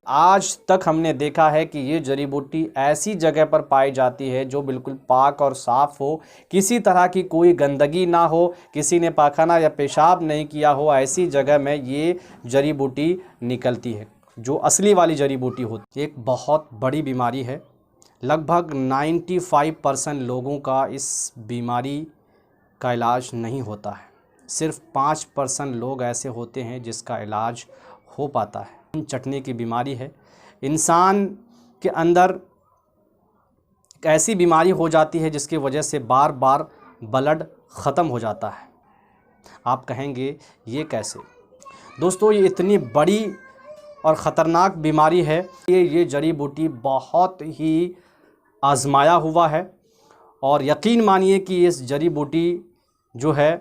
आज तक हमने देखा है कि ये जड़ी बूटी ऐसी जगह पर पाई जाती है जो बिल्कुल पाक और साफ़ हो, किसी तरह की कोई गंदगी ना हो, किसी ने पाखाना या पेशाब नहीं किया हो, ऐसी जगह में ये जड़ी बूटी निकलती है जो असली वाली जड़ी बूटी होती है। एक बहुत बड़ी बीमारी है, लगभग 95% लोगों का इस बीमारी का इलाज नहीं होता है। सिर्फ 5% लोग ऐसे होते हैं जिसका इलाज हो पाता है। चटने की बीमारी है। इंसान के अंदर एक ऐसी बीमारी हो जाती है जिसकी वजह से बार बार ब्लड ख़त्म हो जाता है। आप कहेंगे ये कैसे? दोस्तों, ये इतनी बड़ी और ख़तरनाक बीमारी है। ये जड़ी बूटी बहुत ही आजमाया हुआ है और यकीन मानिए कि इस जड़ी बूटी जो है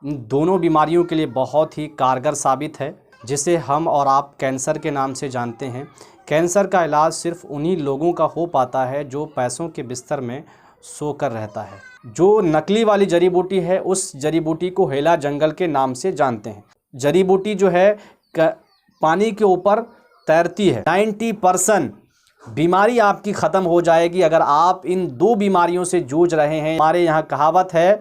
इन दोनों बीमारियों के लिए बहुत ही कारगर साबित है, जिसे हम और आप कैंसर के नाम से जानते हैं। कैंसर का इलाज सिर्फ उन्हीं लोगों का हो पाता है जो पैसों के बिस्तर में सोकर रहता है। जो नकली वाली जड़ी बूटी है, उस जड़ी बूटी को हेला जंगल के नाम से जानते हैं। जड़ी बूटी जो है पानी के ऊपर तैरती है। 90% बीमारी आपकी ख़त्म हो जाएगी अगर आप इन दो बीमारियों से जूझ रहे हैं। हमारे यहाँ कहावत है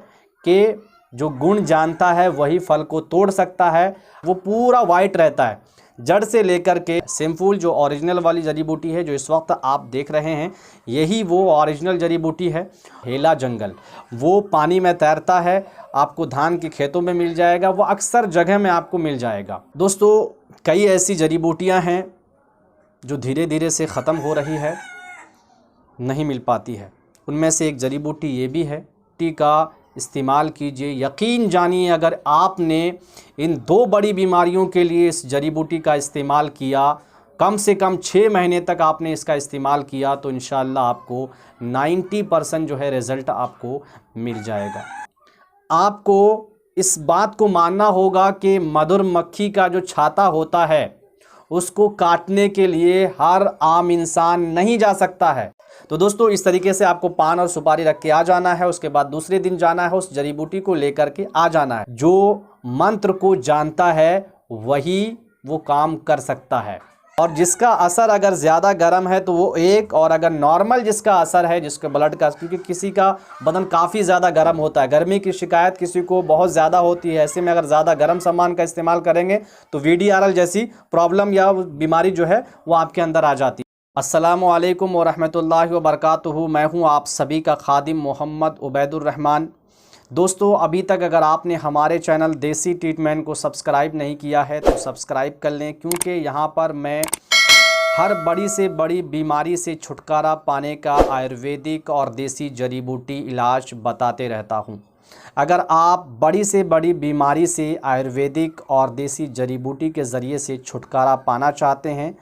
कि जो गुण जानता है वही फल को तोड़ सकता है। वो पूरा वाइट रहता है जड़ से लेकर के। सिंफूल जो ओरिजिनल वाली जड़ी बूटी है जो इस वक्त आप देख रहे हैं, यही वो ओरिजिनल जड़ी बूटी है। हेला जंगल वो पानी में तैरता है, आपको धान के खेतों में मिल जाएगा, वो अक्सर जगह में आपको मिल जाएगा। दोस्तों, कई ऐसी जड़ी बूटियाँ हैं जो धीरे धीरे से ख़त्म हो रही है, नहीं मिल पाती है। उनमें से एक जड़ी बूटी ये भी है। टी का इस्तेमाल कीजिए। यकीन जानिए, अगर आपने इन दो बड़ी बीमारियों के लिए इस जड़ी बूटी का इस्तेमाल किया, कम से कम 6 महीने तक आपने इसका इस्तेमाल किया, तो इंशाअल्लाह आपको 90% जो है रिज़ल्ट आपको मिल जाएगा। आपको इस बात को मानना होगा कि मधुमक्खी का जो छाता होता है उसको काटने के लिए हर आम इंसान नहीं जा सकता है। तो दोस्तों, इस तरीके से आपको पान और सुपारी रख के आ जाना है। उसके बाद दूसरे दिन जाना है, उस जड़ी बूटी को लेकर के आ जाना है। जो मंत्र को जानता है वही वो काम कर सकता है। और जिसका असर अगर ज़्यादा गर्म है तो वो एक, और अगर नॉर्मल जिसका असर है, जिसके ब्लड का, क्योंकि किसी का बदन काफ़ी ज़्यादा गर्म होता है, गर्मी की शिकायत किसी को बहुत ज़्यादा होती है, ऐसे में अगर ज़्यादा गर्म सामान का इस्तेमाल करेंगे तो VDRL जैसी प्रॉब्लम या बीमारी जो है वो आपके अंदर आ जाती है। अस्सलामु अलैकुम व रहमतुल्लाहि व बरकातुहू। मैं हूँ आप सभी का खादिम मोहम्मद उबैदुर रहमान। दोस्तों, अभी तक अगर आपने हमारे चैनल देसी ट्रीटमेंट को सब्सक्राइब नहीं किया है तो सब्सक्राइब कर लें, क्योंकि यहाँ पर मैं हर बड़ी से बड़ी बीमारी से छुटकारा पाने का आयुर्वेदिक और देसी जड़ी बूटी इलाज बताते रहता हूँ। अगर आप बड़ी से बड़ी बीमारी से आयुर्वेदिक और देसी जड़ी बूटी के ज़रिए से छुटकारा पाना चाहते हैं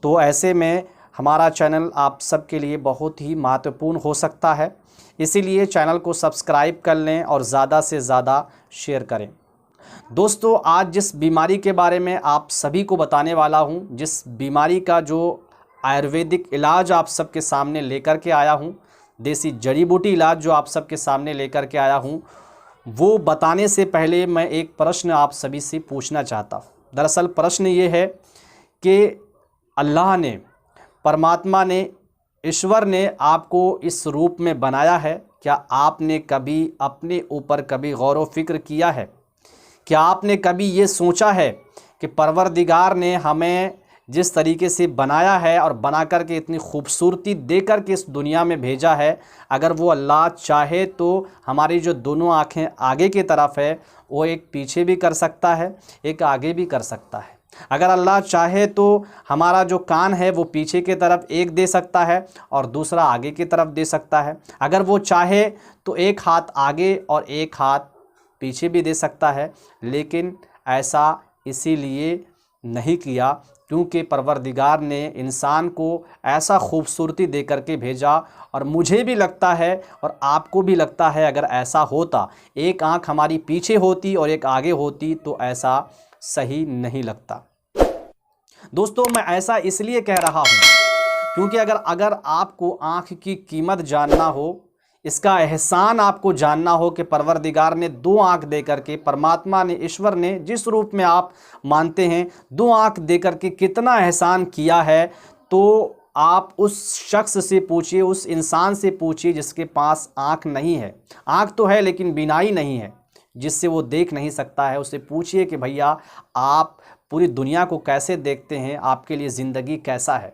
तो ऐसे में हमारा चैनल आप सबके लिए बहुत ही महत्वपूर्ण हो सकता है। इसीलिए चैनल को सब्सक्राइब कर लें और ज़्यादा से ज़्यादा शेयर करें। दोस्तों, आज जिस बीमारी के बारे में आप सभी को बताने वाला हूं, जिस बीमारी का जो आयुर्वेदिक इलाज आप सबके सामने लेकर के आया हूं, देसी जड़ी बूटी इलाज जो आप सबके सामने लेकर के आया हूं, वो बताने से पहले मैं एक प्रश्न आप सभी से पूछना चाहता हूँ। दरअसल प्रश्न ये है कि अल्लाह ने, परमात्मा ने, ईश्वर ने आपको इस रूप में बनाया है। क्या आपने कभी अपने ऊपर कभी गौर व फिक्र किया है? क्या आपने कभी ये सोचा है कि परवरदिगार ने हमें जिस तरीके से बनाया है और बना कर के इतनी खूबसूरती दे कर के इस दुनिया में भेजा है, अगर वो अल्लाह चाहे तो हमारी जो दोनों आँखें आगे की तरफ है वो एक पीछे भी कर सकता है, एक आगे भी कर सकता है। अगर अल्लाह चाहे तो हमारा जो कान है वो पीछे की तरफ एक दे सकता है और दूसरा आगे की तरफ दे सकता है। अगर वो चाहे तो एक हाथ आगे और एक हाथ पीछे भी दे सकता है, लेकिन ऐसा इसीलिए नहीं किया क्योंकि परवरदिगार ने इंसान को ऐसा खूबसूरती दे करके भेजा। और मुझे भी लगता है और आपको भी लगता है, अगर ऐसा होता, एक आँख हमारी पीछे होती और एक आगे होती, तो ऐसा सही नहीं लगता। दोस्तों, मैं ऐसा इसलिए कह रहा हूँ क्योंकि अगर आपको आँख की कीमत जानना हो इसका एहसान आपको जानना हो कि परवरदिगार ने 2 आँख दे करके, परमात्मा ने, ईश्वर ने, जिस रूप में आप मानते हैं, 2 आँख दे करके कितना एहसान किया है, तो आप उस शख्स से पूछिए, उस इंसान से पूछिए जिसके पास आँख नहीं है। आँख तो है लेकिन बीनाई नहीं है, जिससे वो देख नहीं सकता है। उससे पूछिए कि भैया आप पूरी दुनिया को कैसे देखते हैं, आपके लिए ज़िंदगी कैसा है,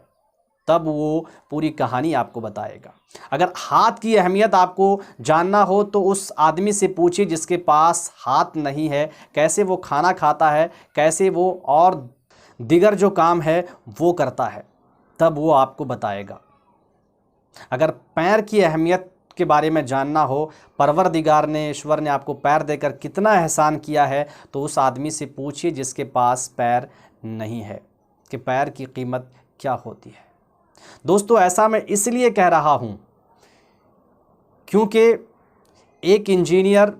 तब वो पूरी कहानी आपको बताएगा। अगर हाथ की अहमियत आपको जानना हो तो उस आदमी से पूछिए जिसके पास हाथ नहीं है, कैसे वो खाना खाता है, कैसे वो और दिगर जो काम है वो करता है, तब वो आपको बताएगा। अगर पैर की अहमियत के बारे में जानना हो, परवरदिगार ने, ईश्वर ने आपको पैर देकर कितना एहसान किया है, तो उस आदमी से पूछिए जिसके पास पैर नहीं है कि पैर की कीमत क्या होती है। दोस्तों, ऐसा मैं इसलिए कह रहा हूँ क्योंकि एक इंजीनियर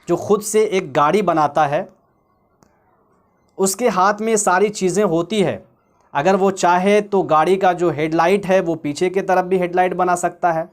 जो खुद से एक गाड़ी बनाता है, उसके हाथ में सारी चीज़ें होती है। अगर वो चाहे तो गाड़ी का जो हेडलाइट है वो पीछे की तरफ भी हेडलाइट बना सकता है,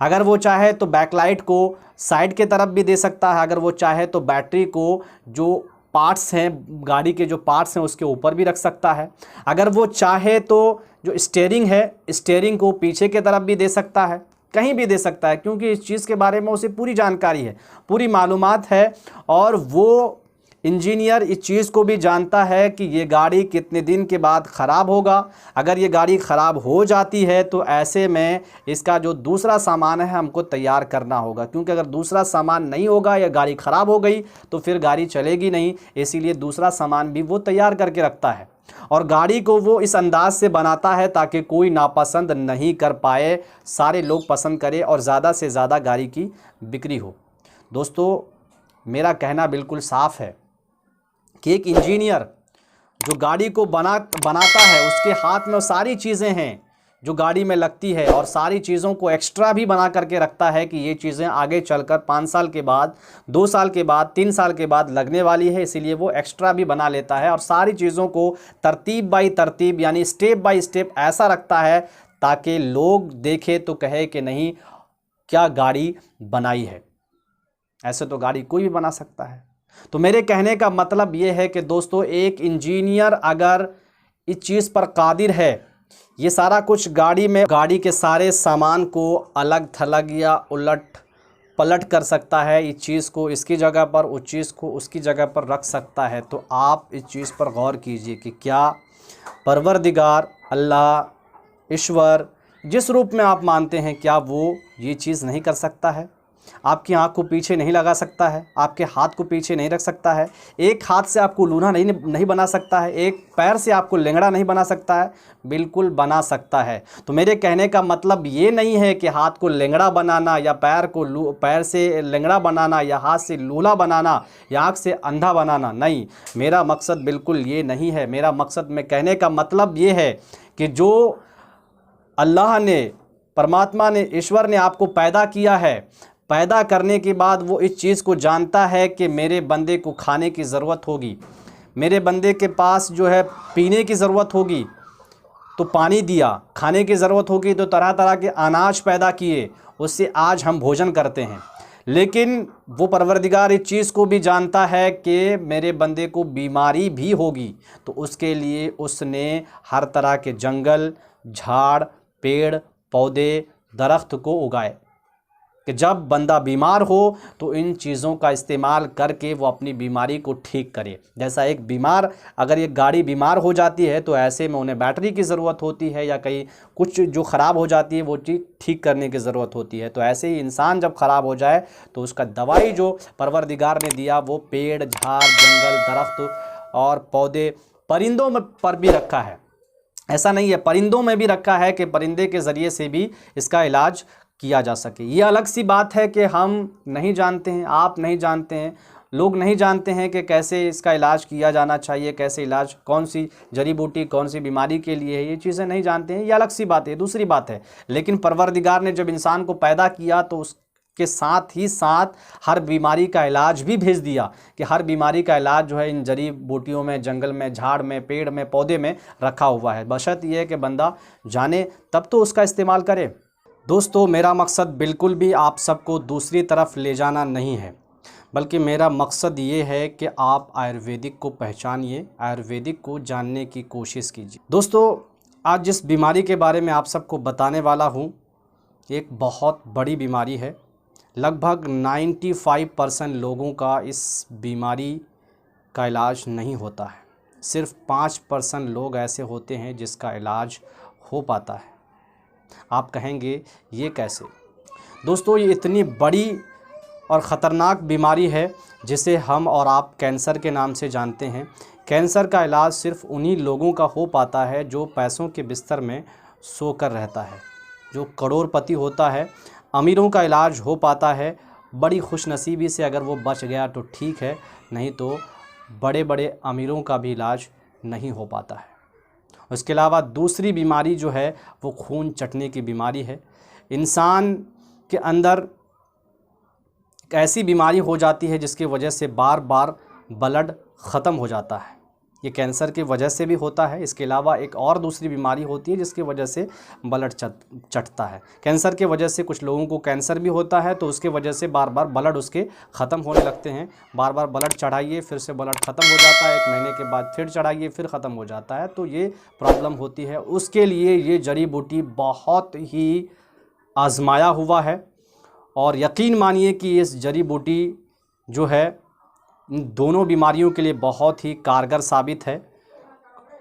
अगर वो चाहे तो बैकलाइट को साइड के तरफ भी दे सकता है, अगर वो चाहे तो बैटरी को, जो पार्ट्स हैं गाड़ी के, जो पार्ट्स हैं उसके ऊपर भी रख सकता है, अगर वो चाहे तो जो स्टीयरिंग है, स्टीयरिंग को पीछे के तरफ भी दे सकता है, कहीं भी दे सकता है, क्योंकि इस चीज़ के बारे में उसे पूरी जानकारी है, पूरी मालूमात है। और वो इंजीनियर इस चीज़ को भी जानता है कि ये गाड़ी कितने दिन के बाद ख़राब होगा। अगर ये गाड़ी ख़राब हो जाती है तो ऐसे में इसका जो दूसरा सामान है हमको तैयार करना होगा, क्योंकि अगर दूसरा सामान नहीं होगा या गाड़ी ख़राब हो गई तो फिर गाड़ी चलेगी नहीं। इसीलिए दूसरा सामान भी वो तैयार करके रखता है, और गाड़ी को वो इस अंदाज से बनाता है ताकि कोई नापसंद नहीं कर पाए, सारे लोग पसंद करें और ज़्यादा से ज़्यादा गाड़ी की बिक्री हो। दोस्तों, मेरा कहना बिल्कुल साफ़ है कि एक इंजीनियर जो गाड़ी को बनाता है, उसके हाथ में वो सारी चीज़ें हैं जो गाड़ी में लगती है, और सारी चीज़ों को एक्स्ट्रा भी बना करके रखता है कि ये चीज़ें आगे चलकर 5 साल के बाद, 2 साल के बाद, 3 साल के बाद लगने वाली है। इसीलिए वो एक्स्ट्रा भी बना लेता है और सारी चीज़ों को तरतीब बाई तरतीब, यानी स्टेप बाई स्टेप ऐसा रखता है ताकि लोग देखें तो कहे कि नहीं, क्या गाड़ी बनाई है। ऐसे तो गाड़ी कोई भी बना सकता है। तो मेरे कहने का मतलब ये है कि दोस्तों, एक इंजीनियर अगर इस चीज़ पर कादिर है, ये सारा कुछ गाड़ी में, गाड़ी के सारे सामान को अलग थलग या उलट पलट कर सकता है, इस चीज़ को इसकी जगह पर, उस चीज़ को उसकी जगह पर रख सकता है। तो आप इस चीज़ पर गौर कीजिए कि क्या परवरदिगार, अल्लाह, ईश्वर, जिस रूप में आप मानते हैं, क्या वो ये चीज़ नहीं कर सकता है? आपकी आँख को पीछे नहीं लगा सकता है, आपके हाथ को पीछे नहीं रख सकता है, एक हाथ से आपको लूना नहीं बना सकता है, एक पैर से आपको लेंगड़ा नहीं बना सकता है? बिल्कुल बना सकता है। तो मेरे कहने का मतलब ये नहीं है कि हाथ को लेंगड़ा बनाना या पैर से लेंगड़ा बनाना या हाथ से लूला बनाना या आँख से अंधा बनाना, नहीं, मेरा मकसद बिल्कुल ये नहीं है। मेरा मकसद में कहने का मतलब ये है कि जो अल्लाह ने, परमात्मा ने, ईश्वर ने आपको पैदा किया है, पैदा करने के बाद वो इस चीज़ को जानता है कि मेरे बंदे को खाने की ज़रूरत होगी, मेरे बंदे के पास जो है पीने की ज़रूरत होगी तो पानी दिया, खाने की ज़रूरत होगी तो तरह तरह के अनाज पैदा किए, उससे आज हम भोजन करते हैं। लेकिन वो परवरदिगार इस चीज़ को भी जानता है कि मेरे बंदे को बीमारी भी होगी, तो उसके लिए उसने हर तरह के जंगल, झाड़, पेड़, पौधे, दरख्त को उगाए कि जब बंदा बीमार हो तो इन चीज़ों का इस्तेमाल करके वो अपनी बीमारी को ठीक करे। जैसा एक बीमार, अगर ये गाड़ी बीमार हो जाती है तो ऐसे में उन्हें बैटरी की ज़रूरत होती है या कहीं कुछ जो ख़राब हो जाती है वो चीज़ ठीक करने की ज़रूरत होती है। तो ऐसे ही इंसान जब ख़राब हो जाए तो उसका दवाई जो परवरदिगार ने दिया वो पेड़, झाड़, जंगल, दरख्त और पौधे, परिंदों में पर भी रखा है। ऐसा नहीं है, परिंदों में भी रखा है कि परिंदे के ज़रिए से भी इसका इलाज किया जा सके। ये अलग सी बात है कि हम नहीं जानते हैं, आप नहीं जानते हैं, लोग नहीं जानते हैं कि कैसे इसका इलाज किया जाना चाहिए, कैसे इलाज, कौन सी जड़ी बूटी कौन सी बीमारी के लिए है, ये चीज़ें नहीं जानते हैं। ये अलग सी बात है, दूसरी बात है। लेकिन परवरदिगार ने जब इंसान को पैदा किया तो उसके साथ ही साथ हर बीमारी का इलाज भी भेज दिया कि हर बीमारी का इलाज जो है इन जड़ी बूटियों में, जंगल में, झाड़ में, पेड़ में, पौधे में रखा हुआ है। बशर्त ये है कि बंदा जाने तब तो उसका इस्तेमाल करे। दोस्तों, मेरा मकसद बिल्कुल भी आप सबको दूसरी तरफ ले जाना नहीं है, बल्कि मेरा मकसद ये है कि आप आयुर्वेदिक को पहचानिए, आयुर्वेदिक को जानने की कोशिश कीजिए। दोस्तों, आज जिस बीमारी के बारे में आप सबको बताने वाला हूँ, एक बहुत बड़ी बीमारी है। लगभग 95% लोगों का इस बीमारी का इलाज नहीं होता है। सिर्फ 5% लोग ऐसे होते हैं जिसका इलाज हो पाता है। आप कहेंगे ये कैसे? दोस्तों, ये इतनी बड़ी और ख़तरनाक बीमारी है जिसे हम और आप कैंसर के नाम से जानते हैं। कैंसर का इलाज सिर्फ उन्हीं लोगों का हो पाता है जो पैसों के बिस्तर में सोकर रहता है, जो करोड़पति होता है। अमीरों का इलाज हो पाता है, बड़ी खुशनसीबी से अगर वो बच गया तो ठीक है, नहीं तो बड़े बड़े अमीरों का भी इलाज नहीं हो पाता है। उसके अलावा दूसरी बीमारी जो है वो खून चटने की बीमारी है। इंसान के अंदर एक ऐसी बीमारी हो जाती है जिसकी वजह से बार बार ब्लड ख़त्म हो जाता है। ये कैंसर की वजह से भी होता है। इसके अलावा एक और दूसरी बीमारी होती है जिसकी वजह से ब्लड चटता है। कैंसर के वजह से कुछ लोगों को कैंसर भी होता है, तो उसके वजह से बार बार ब्लड उसके ख़त्म होने लगते हैं। बार बार ब्लड चढ़ाइए, फिर से ब्लड ख़त्म हो जाता है, 1 महीने के बाद फिर चढ़ाइए, फिर ख़त्म हो जाता है। तो ये प्रॉब्लम होती है। उसके लिए ये जड़ी बूटी बहुत ही आजमाया हुआ है, और यकीन मानिए कि इस जड़ी बूटी जो है इन दोनों बीमारियों के लिए बहुत ही कारगर साबित है,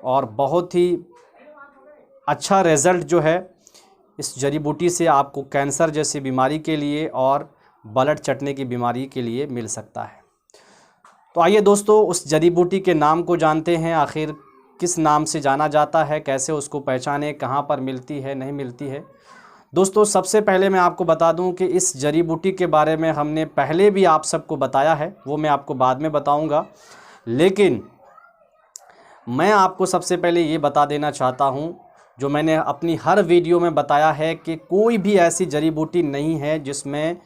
और बहुत ही अच्छा रिज़ल्ट जो है इस जड़ी बूटी से आपको कैंसर जैसी बीमारी के लिए और ब्लड चटने की बीमारी के लिए मिल सकता है। तो आइए दोस्तों, उस जड़ी बूटी के नाम को जानते हैं। आखिर किस नाम से जाना जाता है, कैसे उसको पहचाने, कहाँ पर मिलती है, नहीं मिलती है। दोस्तों, सबसे पहले मैं आपको बता दूं कि इस जड़ी बूटी के बारे में हमने पहले भी आप सबको बताया है, वो मैं आपको बाद में बताऊंगा। लेकिन मैं आपको सबसे पहले ये बता देना चाहता हूं, जो मैंने अपनी हर वीडियो में बताया है, कि कोई भी ऐसी जड़ी बूटी नहीं है जिसमें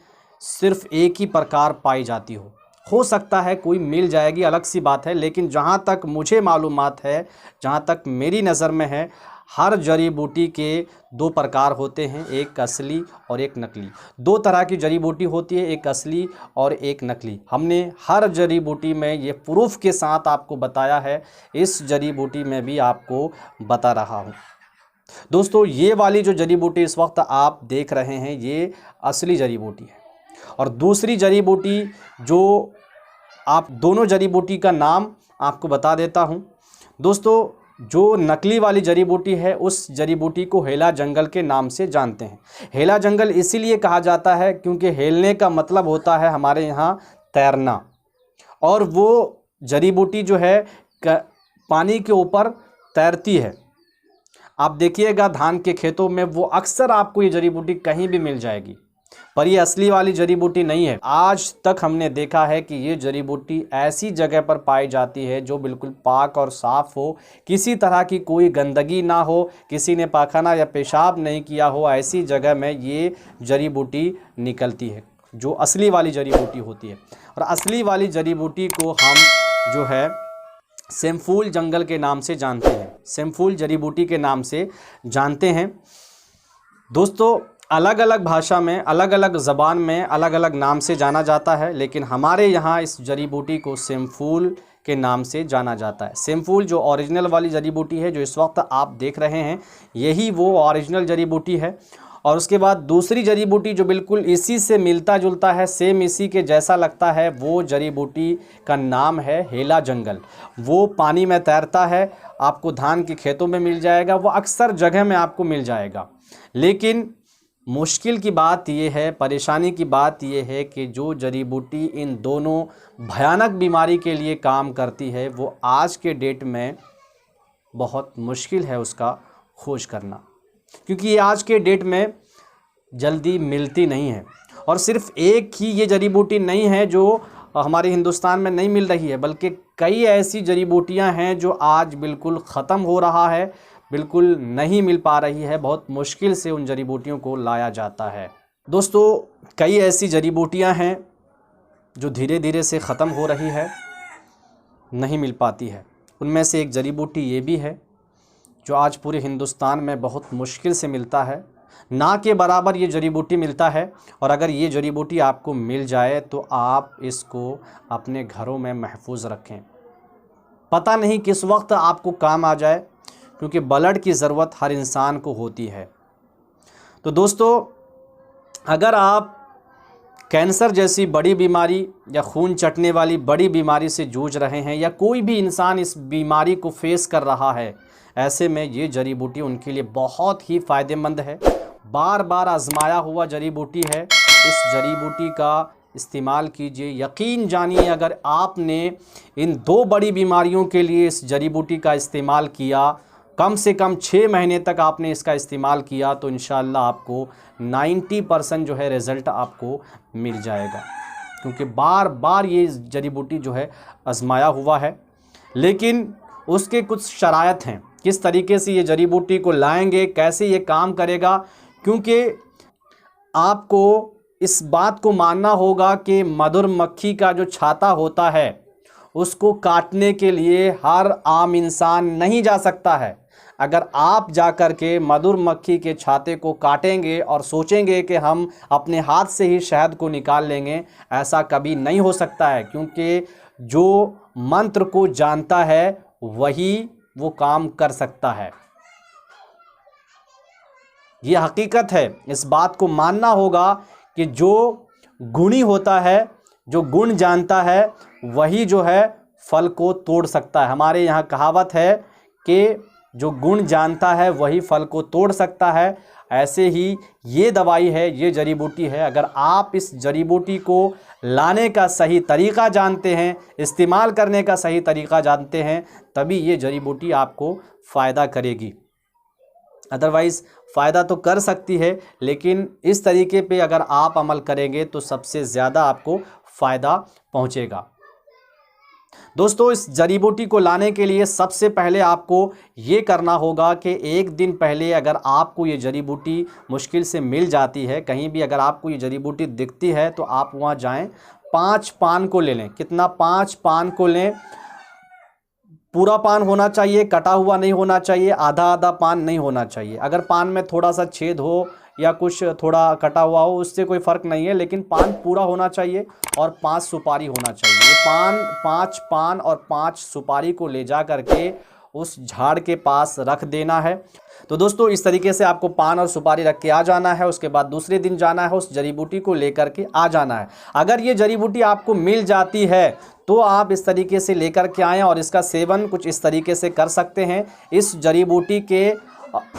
सिर्फ एक ही प्रकार पाई जाती हो सकता है कोई मिल जाएगी, अलग सी बात है। लेकिन जहाँ तक मुझे मालूमात है, जहाँ तक मेरी नज़र में है, हर जड़ी बूटी के 2 प्रकार होते हैं, एक असली और एक नकली। 2 तरह की जड़ी बूटी होती है, एक असली और एक नकली। हमने हर जड़ी बूटी में ये प्रूफ के साथ आपको बताया है, इस जड़ी बूटी में भी आपको बता रहा हूँ। दोस्तों, ये वाली जो जड़ी बूटी इस वक्त आप देख रहे हैं, ये असली जड़ी बूटी है। और दूसरी जड़ी बूटी जो आप दोनों जड़ी बूटी का नाम आपको बता देता हूँ। दोस्तों, जो नकली वाली जड़ी बूटी है, उस जड़ी बूटी को हेला जंगल के नाम से जानते हैं। हेला जंगल इसीलिए कहा जाता है क्योंकि हेलने का मतलब होता है हमारे यहाँ तैरना, और वो जड़ी बूटी जो है पानी के ऊपर तैरती है। आप देखिएगा धान के खेतों में वो अक्सर आपको ये जड़ी बूटी कहीं भी मिल जाएगी, पर ये असली वाली जड़ी बूटी नहीं है। आज तक हमने देखा है कि ये जड़ी बूटी ऐसी जगह पर पाई जाती है जो बिल्कुल पाक और साफ़ हो, किसी तरह की कोई गंदगी ना हो, किसी ने पाखाना या पेशाब नहीं किया हो, ऐसी जगह में ये जड़ी बूटी निकलती है, जो असली वाली जड़ी बूटी होती है। और असली वाली जड़ी बूटी को हम जो है सेमफूल जंगल के नाम से जानते हैं, सेमफूल जड़ी बूटी के नाम से जानते हैं। दोस्तों, अलग अलग भाषा में, अलग अलग ज़बान में अलग अलग नाम से जाना जाता है, लेकिन हमारे यहाँ इस जड़ी बूटी को सेमफूल के नाम से जाना जाता है। सेमफूल जो ओरिजिनल वाली जड़ी बूटी है, जो इस वक्त आप देख रहे हैं, यही वो ओरिजिनल जड़ी बूटी है। और उसके बाद दूसरी जड़ी बूटी जो बिल्कुल इसी से मिलता जुलता है, सेम इसी के जैसा लगता है, वो जड़ी बूटी का नाम है हेला जंगल। वो पानी में तैरता है, आपको धान के खेतों में मिल जाएगा, वो अक्सर जगह में आपको मिल जाएगा। लेकिन मुश्किल की बात ये है, परेशानी की बात ये है कि जो जड़ी बूटी इन दोनों भयानक बीमारी के लिए काम करती है, वो आज के डेट में बहुत मुश्किल है उसका खोज करना, क्योंकि ये आज के डेट में जल्दी मिलती नहीं है। और सिर्फ एक ही ये जड़ी बूटी नहीं है जो हमारे हिंदुस्तान में नहीं मिल रही है, बल्कि कई ऐसी जड़ी बूटियाँ हैं जो आज बिल्कुल ख़त्म हो रहा है, बिल्कुल नहीं मिल पा रही है। बहुत मुश्किल से उन जड़ी बूटियों को लाया जाता है। दोस्तों, कई ऐसी जड़ी बूटियाँ हैं जो धीरे धीरे से ख़त्म हो रही है, नहीं मिल पाती है। उनमें से एक जड़ी बूटी ये भी है जो आज पूरे हिंदुस्तान में बहुत मुश्किल से मिलता है, ना के बराबर ये जड़ी बूटी मिलता है। और अगर ये जड़ी बूटी आपको मिल जाए तो आप इसको अपने घरों में महफूज रखें, पता नहीं किस वक्त आपको काम आ जाए, क्योंकि ब्लड की ज़रूरत हर इंसान को होती है। तो दोस्तों, अगर आप कैंसर जैसी बड़ी बीमारी या खून चटने वाली बड़ी बीमारी से जूझ रहे हैं, या कोई भी इंसान इस बीमारी को फेस कर रहा है, ऐसे में ये जड़ी बूटी उनके लिए बहुत ही फ़ायदेमंद है। बार बार आजमाया हुआ जड़ी बूटी है। इस जड़ी बूटी का इस्तेमाल कीजिए। यकीन जानिए, अगर आपने इन 2 बड़ी बीमारियों के लिए इस जड़ी बूटी का इस्तेमाल किया, कम से कम 6 महीने तक आपने इसका इस्तेमाल किया, तो इंशाअल्लाह आपको 90% जो है रिज़ल्ट आपको मिल जाएगा। क्योंकि बार बार ये जड़ी बूटी जो है आजमाया हुआ है, लेकिन उसके कुछ शराइत हैं। किस तरीके से ये जड़ी बूटी को लाएंगे, कैसे ये काम करेगा, क्योंकि आपको इस बात को मानना होगा कि मधुमक्खी का जो छाता होता है उसको काटने के लिए हर आम इंसान नहीं जा सकता है। अगर आप जाकर के मधुमक्खी के छाते को काटेंगे और सोचेंगे कि हम अपने हाथ से ही शहद को निकाल लेंगे, ऐसा कभी नहीं हो सकता है। क्योंकि जो मंत्र को जानता है वही वो काम कर सकता है। ये हकीकत है। इस बात को मानना होगा कि जो गुणी होता है, जो गुण जानता है, वही जो है फल को तोड़ सकता है। हमारे यहाँ कहावत है कि जो गुण जानता है वही फल को तोड़ सकता है। ऐसे ही ये दवाई है, ये जड़ी बूटी है। अगर आप इस जड़ी बूटी को लाने का सही तरीक़ा जानते हैं, इस्तेमाल करने का सही तरीक़ा जानते हैं, तभी ये जड़ी बूटी आपको फ़ायदा करेगी। अदरवाइज़ फ़ायदा तो कर सकती है, लेकिन इस तरीके पे अगर आप अमल करेंगे तो सबसे ज़्यादा आपको फ़ायदा पहुँचेगा। दोस्तों, इस जड़ी बूटी को लाने के लिए सबसे पहले आपको ये करना होगा कि एक दिन पहले अगर आपको ये जड़ी बूटी मुश्किल से मिल जाती है, कहीं भी अगर आपको ये जड़ी बूटी दिखती है, तो आप वहाँ जाएं, 5 पान को ले लें। कितना? 5 पान को लें। पूरा पान होना चाहिए, कटा हुआ नहीं होना चाहिए, आधा आधा पान नहीं होना चाहिए। अगर पान में थोड़ा सा छेद हो या कुछ थोड़ा कटा हुआ हो, उससे कोई फ़र्क नहीं है, लेकिन पान पूरा होना चाहिए और 5 सुपारी होना चाहिए। 5 पान और 5 सुपारी को ले जा करके उस झाड़ के पास रख देना है। तो दोस्तों, इस तरीके से आपको पान और सुपारी रख के आ जाना है। उसके बाद दूसरे दिन जाना है, उस जड़ी बूटी को लेकर के आ जाना है। अगर ये जड़ी बूटी आपको मिल जाती है तो आप इस तरीके से लेकर के आएँ और इसका सेवन कुछ इस तरीके से कर सकते हैं। इस जड़ी बूटी के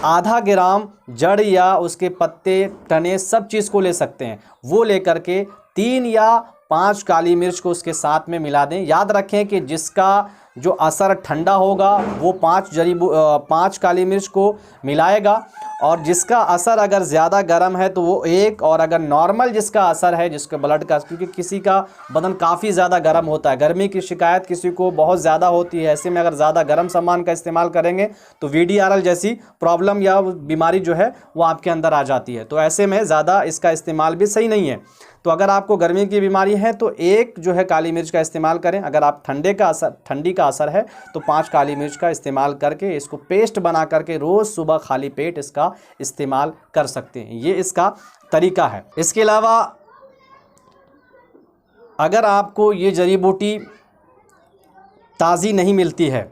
आधा ग्राम जड़ या उसके पत्ते, तने, सब चीज़ को ले सकते हैं। वो लेकर के 3 या 5 काली मिर्च को उसके साथ में मिला दें। याद रखें कि जिसका जो असर ठंडा होगा वो 5 काली मिर्च को मिलाएगा, और जिसका असर अगर ज़्यादा गर्म है तो वो 1, और अगर नॉर्मल जिसका असर है, जिसके ब्लड का, क्योंकि किसी का बदन काफ़ी ज़्यादा गर्म होता है, गर्मी की शिकायत किसी को बहुत ज़्यादा होती है, ऐसे में अगर ज़्यादा गर्म सामान का इस्तेमाल करेंगे तो VDRL जैसी प्रॉब्लम या बीमारी जो है वो आपके अंदर आ जाती है। तो ऐसे में ज़्यादा इसका इस्तेमाल भी सही नहीं है। तो अगर आपको गर्मी की बीमारी है तो 1 जो है काली मिर्च का इस्तेमाल करें। अगर आप ठंडी का असर है तो 5 काली मिर्च का इस्तेमाल करके इसको पेस्ट बना करके रोज़ सुबह खाली पेट इसका इस्तेमाल कर सकते हैं। ये इसका तरीका है। इसके अलावा अगर आपको ये जड़ी बूटी ताज़ी नहीं मिलती है,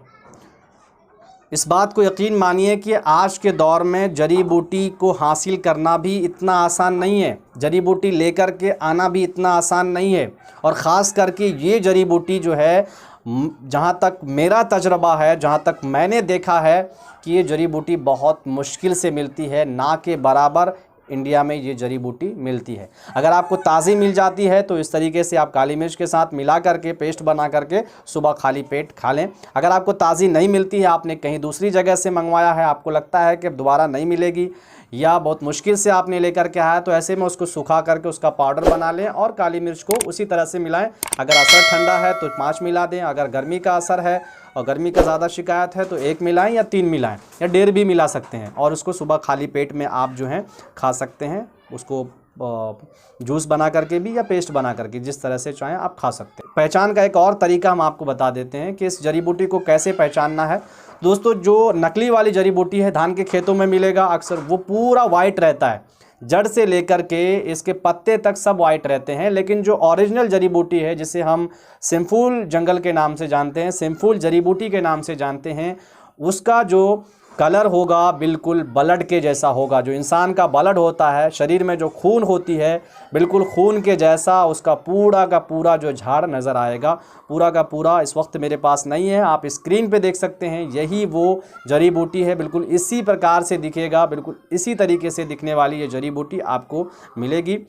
इस बात को यकीन मानिए कि आज के दौर में जड़ी बूटी को हासिल करना भी इतना आसान नहीं है, जड़ी बूटी लेकर के आना भी इतना आसान नहीं है। और ख़ास करके ये जड़ी बूटी जो है, जहाँ तक मेरा तजर्बा है, जहाँ तक मैंने देखा है कि ये जड़ी बूटी बहुत मुश्किल से मिलती है, ना के बराबर इंडिया में ये जड़ी बूटी मिलती है। अगर आपको ताज़ी मिल जाती है तो इस तरीके से आप काली मिर्च के साथ मिला करके पेस्ट बना करके सुबह खाली पेट खा लें। अगर आपको ताज़ी नहीं मिलती है, आपने कहीं दूसरी जगह से मंगवाया है, आपको लगता है कि दोबारा नहीं मिलेगी या बहुत मुश्किल से आपने लेकर के आया, तो ऐसे में उसको सुखा करके उसका पाउडर बना लें और काली मिर्च को उसी तरह से मिलाएं। अगर असर ठंडा है तो 5 मिला दें, अगर गर्मी का असर है और गर्मी का ज़्यादा शिकायत है तो 1 मिलाएं या 3 मिलाएं या 1.5 भी मिला सकते हैं, और उसको सुबह खाली पेट में आप जो हैं खा सकते हैं। उसको जूस बना करके भी या पेस्ट बना करके, जिस तरह से चाहें आप खा सकते हैं। पहचान का एक और तरीका हम आपको बता देते हैं कि इस जड़ी बूटी को कैसे पहचानना है। दोस्तों, जो नकली वाली जड़ी बूटी है धान के खेतों में मिलेगा अक्सर, वो पूरा वाइट रहता है, जड़ से लेकर के इसके पत्ते तक सब वाइट रहते हैं। लेकिन जो ओरिजिनल जड़ी बूटी है, जिसे हम सिंफूल जंगल के नाम से जानते हैं, सिंफूल जड़ी बूटी के नाम से जानते हैं, उसका जो कलर होगा बिल्कुल ब्लड के जैसा होगा। जो इंसान का ब्लड होता है, शरीर में जो खून होती है, बिल्कुल खून के जैसा उसका पूरा का पूरा जो झाड़ नज़र आएगा। पूरा का पूरा इस वक्त मेरे पास नहीं है, आप स्क्रीन पे देख सकते हैं, यही वो जड़ी बूटी है। बिल्कुल इसी प्रकार से दिखेगा, बिल्कुल इसी तरीके से दिखने वाली ये जड़ी बूटी आपको मिलेगी,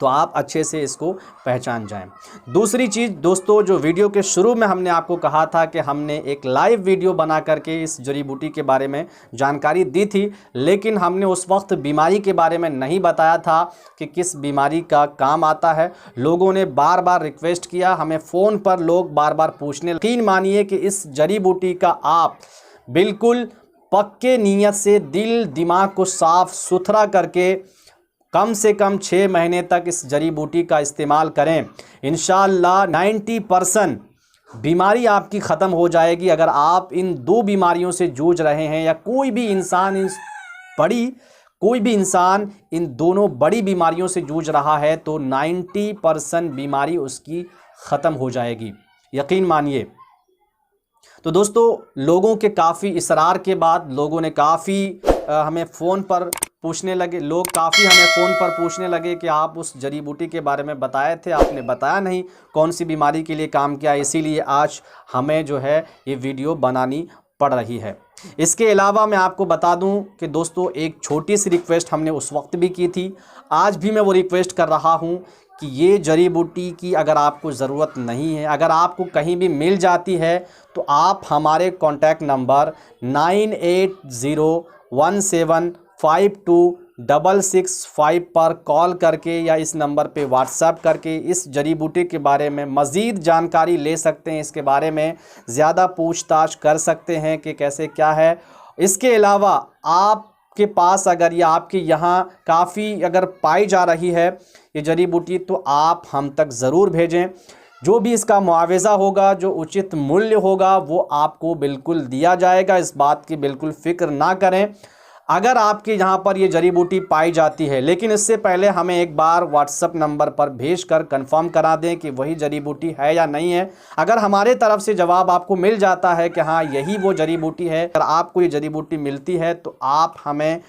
तो आप अच्छे से इसको पहचान जाएं। दूसरी चीज़ दोस्तों, जो वीडियो के शुरू में हमने आपको कहा था कि हमने एक लाइव वीडियो बना करके इस जड़ी बूटी के बारे में जानकारी दी थी, लेकिन हमने उस वक्त बीमारी के बारे में नहीं बताया था कि किस बीमारी का काम आता है। लोगों ने बार बार रिक्वेस्ट किया, हमें फ़ोन पर लोग बार बार पूछने। यकीन मानिए कि इस जड़ी बूटी का आप बिल्कुल पक्के नीयत से दिल दिमाग को साफ़ सुथरा करके कम से कम 6 महीने तक इस जड़ी बूटी का इस्तेमाल करें, इंशाअल्लाह 90% बीमारी आपकी ख़त्म हो जाएगी। अगर आप इन 2 बीमारियों से जूझ रहे हैं, या कोई भी इंसान इन दोनों बड़ी बीमारियों से जूझ रहा है, तो 90% बीमारी उसकी ख़त्म हो जाएगी, यकीन मानिए। तो दोस्तों, लोगों के काफ़ी इसरार के बाद लोगों ने काफ़ी हमें फ़ोन पर पूछने लगे, लोग काफ़ी हमें फ़ोन पर पूछने लगे कि आप उस जड़ी बूटी के बारे में बताए थे, आपने बताया नहीं कौन सी बीमारी के लिए काम किया। इसीलिए आज हमें जो है ये वीडियो बनानी पड़ रही है। इसके अलावा मैं आपको बता दूं कि दोस्तों, एक छोटी सी रिक्वेस्ट हमने उस वक्त भी की थी, आज भी मैं वो रिक्वेस्ट कर रहा हूं कि ये जड़ी बूटी की अगर आपको ज़रूरत नहीं है, अगर आपको कहीं भी मिल जाती है, तो आप हमारे कॉन्टैक्ट नंबर 9801752665 पर कॉल करके या इस नंबर पे व्हाट्सएप करके इस जड़ी बूटी के बारे में मज़ीद जानकारी ले सकते हैं। इसके बारे में ज़्यादा पूछताछ कर सकते हैं कि कैसे क्या है। इसके अलावा आपके पास अगर या आपके यहाँ काफ़ी अगर पाई जा रही है ये जड़ी बूटी, तो आप हम तक ज़रूर भेजें। जो भी इसका मुआवजा होगा, जो उचित मूल्य होगा, वो आपको बिल्कुल दिया जाएगा। इस बात की बिल्कुल फ़िक्र ना करें। अगर आपके यहाँ पर ये जड़ी बूटी पाई जाती है, लेकिन इससे पहले हमें एक बार व्हाट्सएप नंबर पर भेजकर कंफर्म करा दें कि वही जड़ी बूटी है या नहीं है। अगर हमारे तरफ से जवाब आपको मिल जाता है कि हाँ यही वो जड़ी बूटी है, अगर आपको ये जड़ी बूटी मिलती है, तो आप हमें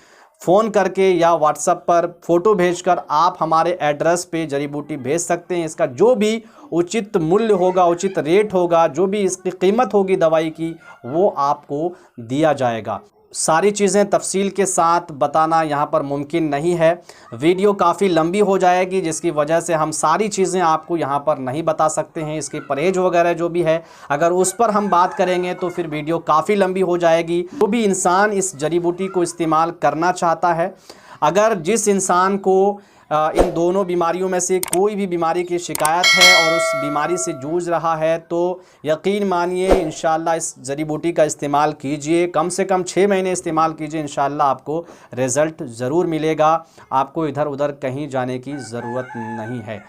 फ़ोन करके या व्हाट्सएप पर फ़ोटो भेजकर आप हमारे एड्रेस पे जड़ी बूटी भेज सकते हैं। इसका जो भी उचित मूल्य होगा, उचित रेट होगा, जो भी इसकी कीमत होगी दवाई की, वो आपको दिया जाएगा। सारी चीज़ें तफसील के साथ बताना यहाँ पर मुमकिन नहीं है, वीडियो काफ़ी लंबी हो जाएगी, जिसकी वजह से हम सारी चीज़ें आपको यहाँ पर नहीं बता सकते हैं। इसके परहेज वगैरह जो भी है, अगर उस पर हम बात करेंगे तो फिर वीडियो काफ़ी लंबी हो जाएगी। जो भी इंसान इस जड़ी बूटी को इस्तेमाल करना चाहता है, अगर जिस इंसान को इन दोनों बीमारियों में से कोई भी बीमारी की शिकायत है और उस बीमारी से जूझ रहा है, तो यकीन मानिए इंशाअल्लाह इस जड़ी बूटी का इस्तेमाल कीजिए। कम से कम 6 महीने इस्तेमाल कीजिए, इंशाअल्लाह आपको रिज़ल्ट ज़रूर मिलेगा। आपको इधर उधर कहीं जाने की ज़रूरत नहीं है।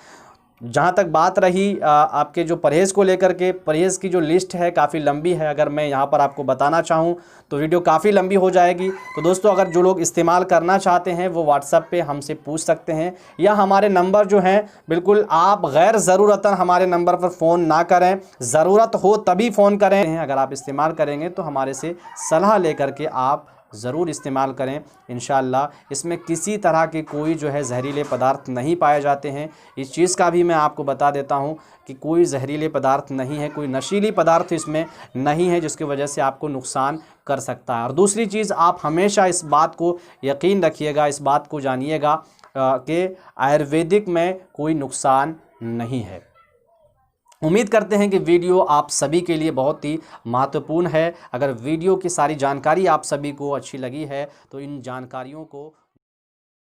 जहाँ तक बात रही आपके जो परहेज़ को लेकर के, परहेज़ की जो लिस्ट है काफ़ी लंबी है। अगर मैं यहाँ पर आपको बताना चाहूँ तो वीडियो काफ़ी लंबी हो जाएगी। तो दोस्तों, अगर जो लोग इस्तेमाल करना चाहते हैं वो व्हाट्सएप पे हमसे पूछ सकते हैं, या हमारे नंबर जो हैं बिल्कुल आप गैर ज़रूरतन हमारे नंबर पर फ़ोन ना करें, ज़रूरत हो तभी फ़ोन करें। अगर आप इस्तेमाल करेंगे तो हमारे से सलाह लेकर के आप ज़रूर इस्तेमाल करें। इंशाअल्लाह इसमें किसी तरह के कोई जो है जहरीले पदार्थ नहीं पाए जाते हैं। इस चीज़ का भी मैं आपको बता देता हूं कि कोई जहरीले पदार्थ नहीं है, कोई नशीली पदार्थ इसमें नहीं है जिसकी वजह से आपको नुकसान कर सकता है। और दूसरी चीज़, आप हमेशा इस बात को यकीन रखिएगा, इस बात को जानिएगा कि आयुर्वेदिक में कोई नुकसान नहीं है। उम्मीद करते हैं कि वीडियो आप सभी के लिए बहुत ही महत्वपूर्ण है। अगर वीडियो की सारी जानकारी आप सभी को अच्छी लगी है तो इन जानकारियों को